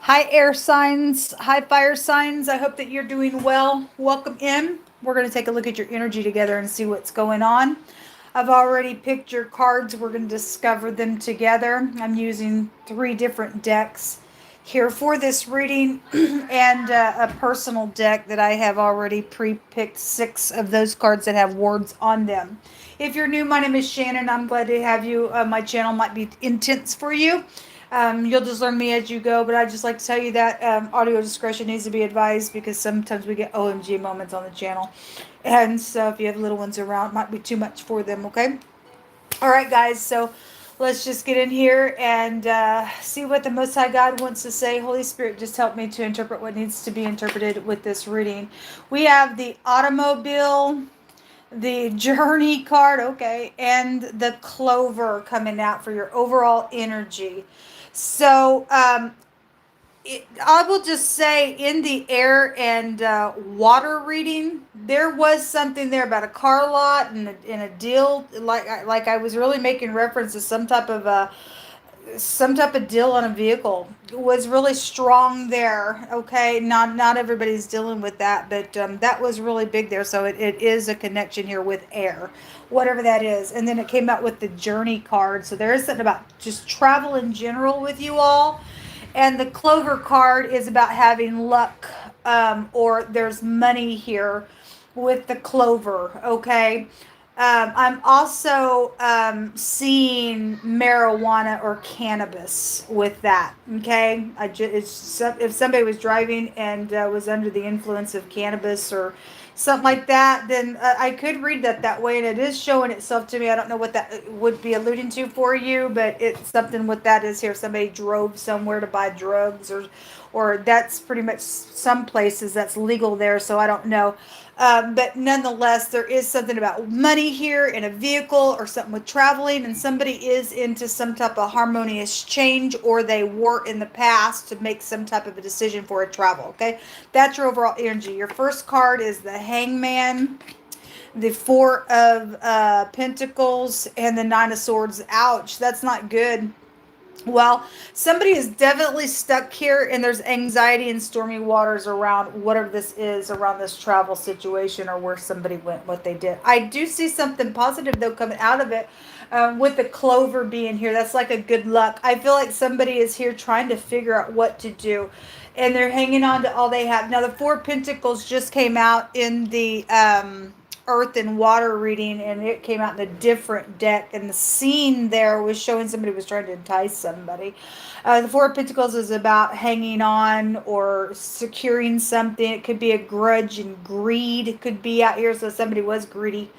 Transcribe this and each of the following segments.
Hi, air signs. Hi, fire signs. I hope that you're doing well. Welcome in. We're going to take a look at your energy together and see what's going on. I've already picked your cards. We're going to discover them together. I'm using 3 different decks here for this reading and a personal deck that I have already pre picked 6 of those cards that have words on them. If you're new, my name is Shannon. I'm glad to have you. My channel might be intense for you. You'll just learn me as you go, but I'd just like to tell you that audio discretion needs to be advised because sometimes we get OMG moments on the channel. And so if you have little ones around, it might be too much for them, okay? All right, guys, so let's just get in here and see what the Most High God wants to say. Holy Spirit, just help me to interpret what needs to be interpreted with this reading. We have the automobile, the journey card, okay, and the clover coming out for your overall energy. So, I will just say in the air and water reading, there was something there about a car lot and a deal. Like I was really making reference to some type of deal on a vehicle. It was really strong there. Okay, not everybody's dealing with that, but that was really big there. So it is a connection here with air, whatever that is. And then it came out with the journey card. So there is something about just travel in general with you all. And the clover card is about having luck, or there's money here with the clover. Okay. I'm also seeing marijuana or cannabis with that. Okay, if somebody was driving and was under the influence of cannabis or something like that, then I could read that way, and it is showing itself to me. I don't know what that would be alluding to for you, but it's something with that is here. Somebody drove somewhere to buy drugs, or that's pretty much some places that's legal there. So I don't know. But nonetheless, there is something about money here in a vehicle or something with traveling, and somebody is into some type of harmonious change, or they were in the past to make some type of a decision for a travel. Okay, that's your overall energy. Your first card is the Hangman, the Four of Pentacles, and the Nine of Swords. Ouch, that's not good. Well, somebody is definitely stuck here, and there's anxiety and stormy waters around whatever this is, around this travel situation or where somebody went, what they did. I do see something positive, though, coming out of it, with the clover being here. That's like a good luck. I feel like somebody is here trying to figure out what to do, and they're hanging on to all they have. Now, the Four Pentacles just came out in the earth and water reading, and it came out in a different deck, and the scene there was showing somebody was trying to entice somebody. The Four of Pentacles is about hanging on or securing something. It could be a grudge and greed. It could be out here, so somebody was greedy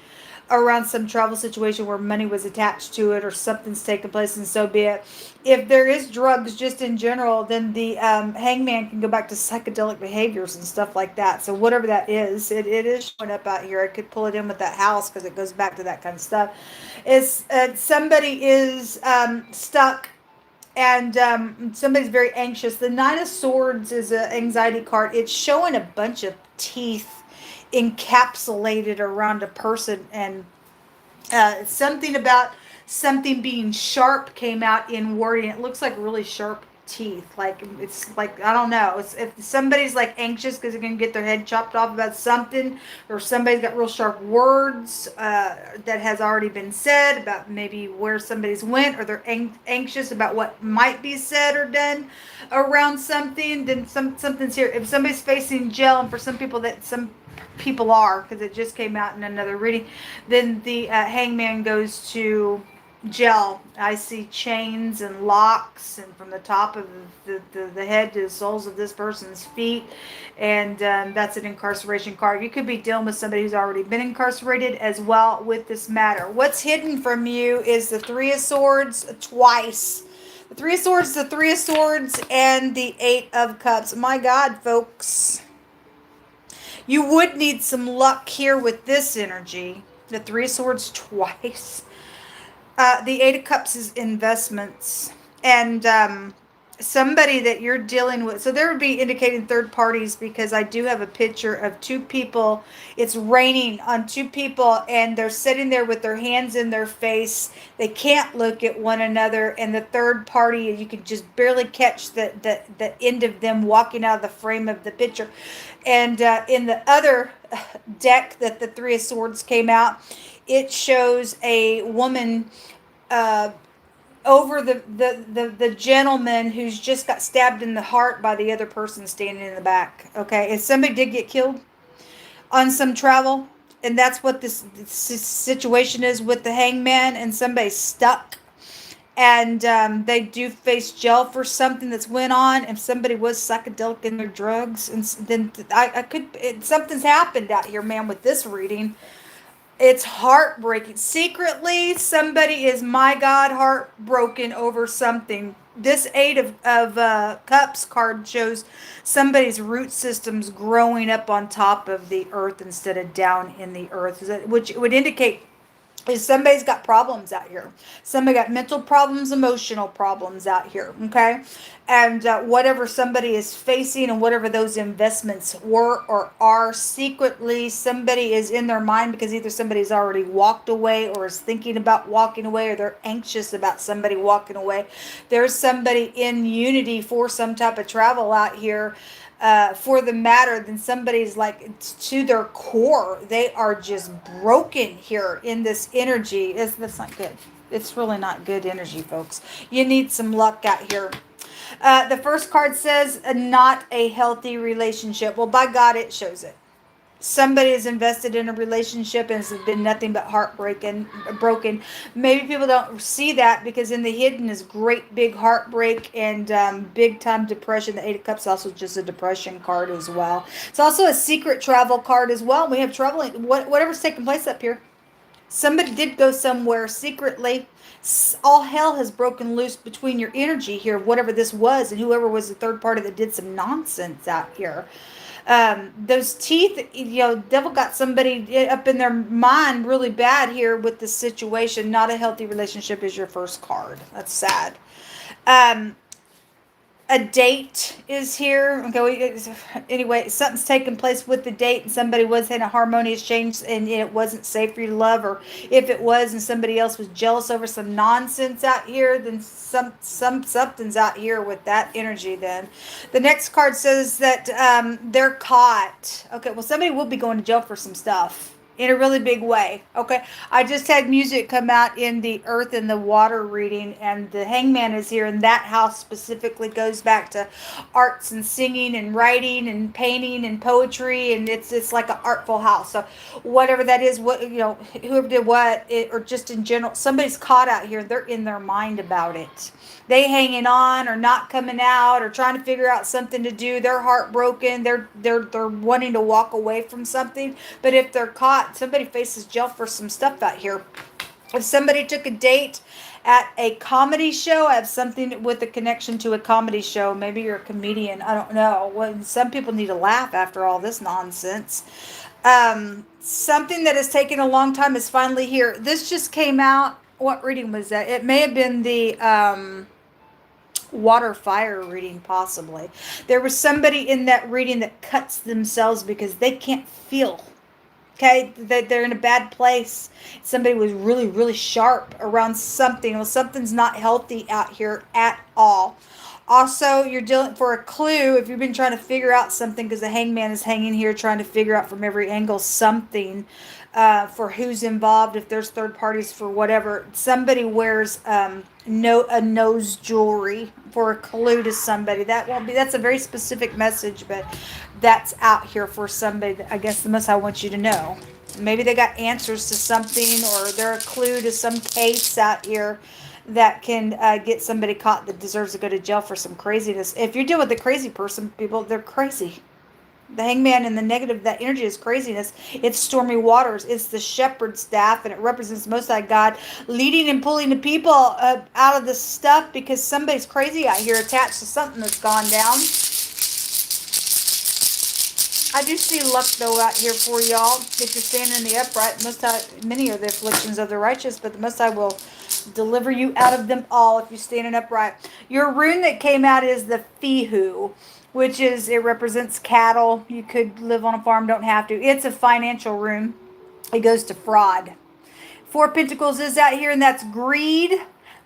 around some travel situation where money was attached to it or something's taken place, and so be it. If there is drugs just in general, then the hangman can go back to psychedelic behaviors and stuff like that. So whatever that is, it is showing up out here. I could pull it in with that house because it goes back to that kind of stuff. It's somebody is stuck, and somebody's very anxious. The Nine of Swords is an anxiety card. It's showing a bunch of teeth encapsulated around a person, and something about something being sharp came out in wording. It looks like really sharp teeth. Like it's like, I don't know. It's, if somebody's like anxious because they're gonna get their head chopped off about something, or somebody's got real sharp words that has already been said about maybe where somebody's went, or they're anxious about what might be said or done around something, then something's here. If somebody's facing jail, and for some people that some people are, because it just came out in another reading, then the hangman goes to jail. I see chains and locks, and from the top of the head to the soles of this person's feet, and that's an incarceration card. You could be dealing with somebody who's already been incarcerated as well with this matter. What's hidden from you is the Three of Swords twice. The Three of Swords, the Three of Swords, and the Eight of Cups. My God, folks. You would need some luck here with this energy. The Three of Swords twice. The Eight of Cups is investments. And somebody that you're dealing with. So there would be indicating third parties, because I do have a picture of two people. It's raining on two people, and they're sitting there with their hands in their face. They can't look at one another, and the third party, you can just barely catch the end of them walking out of the frame of the picture. And in the other deck that the Three of Swords came out, it shows a woman over the gentleman who's just got stabbed in the heart by the other person standing in the back. Okay, and somebody did get killed on some travel, and that's what this situation is with the hangman, and somebody's stuck, and they do face jail for something that's went on. If somebody was psychedelic in their drugs, and then something's happened out here, man, with this reading. It's heartbreaking. Secretly, somebody is, my God, heartbroken over something. This Eight of Cups card shows somebody's root systems growing up on top of the earth instead of down in the earth, which would indicate is somebody's got problems out here. Somebody got mental problems, emotional problems out here, okay? And whatever somebody is facing, and whatever those investments were or are, secretly somebody is in their mind, because either somebody's already walked away or is thinking about walking away, or they're anxious about somebody walking away. There's somebody in unity for some type of travel out here. For the matter, then somebody's like, to their core, they are just broken here in this energy. That's not good. It's really not good energy, folks. You need some luck out here. The first card says, not a healthy relationship. Well, by God, it shows it. Somebody is invested in a relationship and it's been nothing but broken. Maybe people don't see that, because in the hidden is great big heartbreak and big time depression. The Eight of Cups also just a depression card as well. It's also a secret travel card as well. We have traveling, whatever's taking place up here. Somebody did go somewhere secretly. All hell has broken loose between your energy here, whatever this was, and whoever was the third party that did some nonsense out here. Those teeth, devil got somebody up in their mind really bad here with the situation. Not a healthy relationship is your first card. That's sad. A date is here. Okay. Anyway, something's taking place with the date, and somebody was in a harmonious change, and it wasn't safe for you to love, or if it was, and somebody else was jealous over some nonsense out here, then something's out here with that energy. Then the next card says that they're caught. Okay, well, somebody will be going to jail for some stuff in a really big way. Okay, I just had music come out in the earth and the water reading, and the hangman is here, and that house specifically goes back to arts and singing and writing and painting and poetry, and it's like an artful house. So whatever that is, whoever did what, or just in general, somebody's caught out here. They're in their mind about it. They hanging on, or not coming out, or trying to figure out something to do. They're heartbroken. They're wanting to walk away from something. But if they're caught, somebody faces jail for some stuff out here. If somebody took a date at a comedy show, I have something with a connection to a comedy show. Maybe you're a comedian. I don't know. Well, some people need to laugh after all this nonsense. Something that has taken a long time is finally here. This just came out. What reading was that? It may have been the water fire reading, possibly. There was somebody in that reading that cuts themselves because they can't feel. Okay, they're in a bad place. Somebody was really, really sharp around something. Well, something's not healthy out here at all. Also, you're dealing for a clue if you've been trying to figure out something, because the hangman is hanging here trying to figure out from every angle something for who's involved, if there's third parties, for whatever. Somebody wears a nose jewelry for a clue to somebody. That's a very specific message, but that's out here for somebody that I guess the Most High wants you to know. Maybe they got answers to something, or they're a clue to some case out here that can get somebody caught that deserves to go to jail for some craziness. If you're dealing with a crazy person, people, they're crazy. The hangman and the negative, that energy is craziness. It's stormy waters. It's the shepherd staff, and it represents Most High God leading and pulling the people out of the stuff, because somebody's crazy out here attached to something that's gone down. I do see luck, though, out here for y'all. If you're standing in the upright, many are the afflictions of the righteous, but the Most High will deliver you out of them all if you're standing upright. Your rune that came out is the Fihu, which is, it represents cattle. You could live on a farm, don't have to. It's a financial rune. It goes to fraud. Four Pentacles is out here, and that's greed.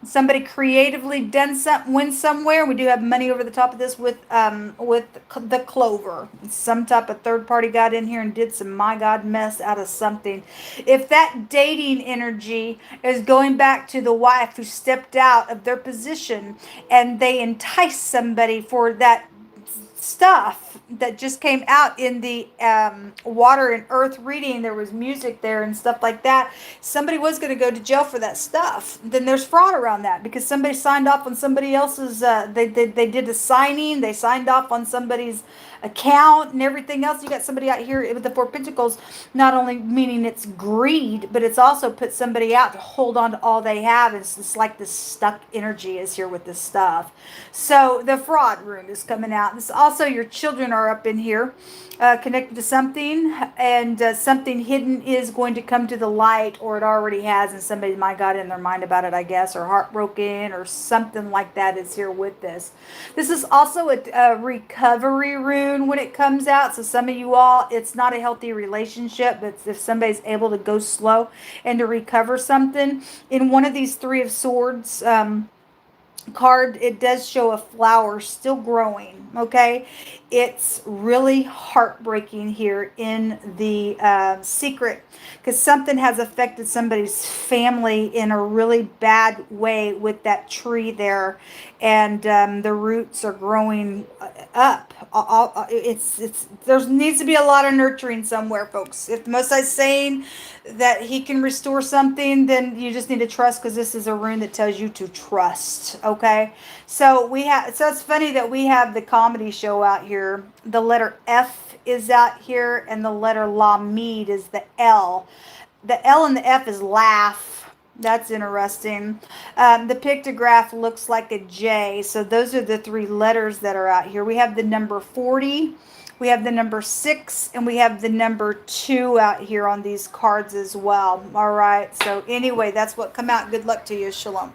Somebody creatively done something, went somewhere. We do have money over the top of this with the clover. Some type of third party got in here and did some, my God, mess out of something. If that dating energy is going back to the wife who stepped out of their position and they entice somebody for that stuff that just came out in the water and earth reading, there was music there and stuff like that, somebody was going to go to jail for that stuff. Then there's fraud around that because somebody signed off on somebody else's they did a signing, they signed off on somebody's account and everything else. You got somebody out here with the Four Pentacles, not only meaning it's greed, but it's also put somebody out to hold on to all they have. It's just like this stuck energy is here with this stuff. So the fraud rune is coming out. This also, your children are up in here, connected to something, and something hidden is going to come to the light, or it already has, and somebody might got in their mind about it, I guess, or heartbroken or something like that is here with this. This is also a recovery rune when it comes out. So some of you all, it's not a healthy relationship, but if somebody's able to go slow and to recover something. In one of these Three of Swords card, it does show a flower still growing. Okay, it's really heartbreaking here in the secret, because something has affected somebody's family in a really bad way with that tree there, and the roots are growing up. There needs to be a lot of nurturing somewhere, folks. If the Most High's saying that he can restore something, then you just need to trust, because this is a rune that tells you to trust. Okay, so it's funny that we have the comedy show out here. The letter F is out here, and the letter Lamed is the L. The L and the F is laugh. That's interesting. The pictograph looks like a J. So those are the three letters that are out here. We have the number 40. We have the number 6, and we have the number 2 out here on these cards as well. All right. So anyway, that's what come out. Good luck to you. Shalom.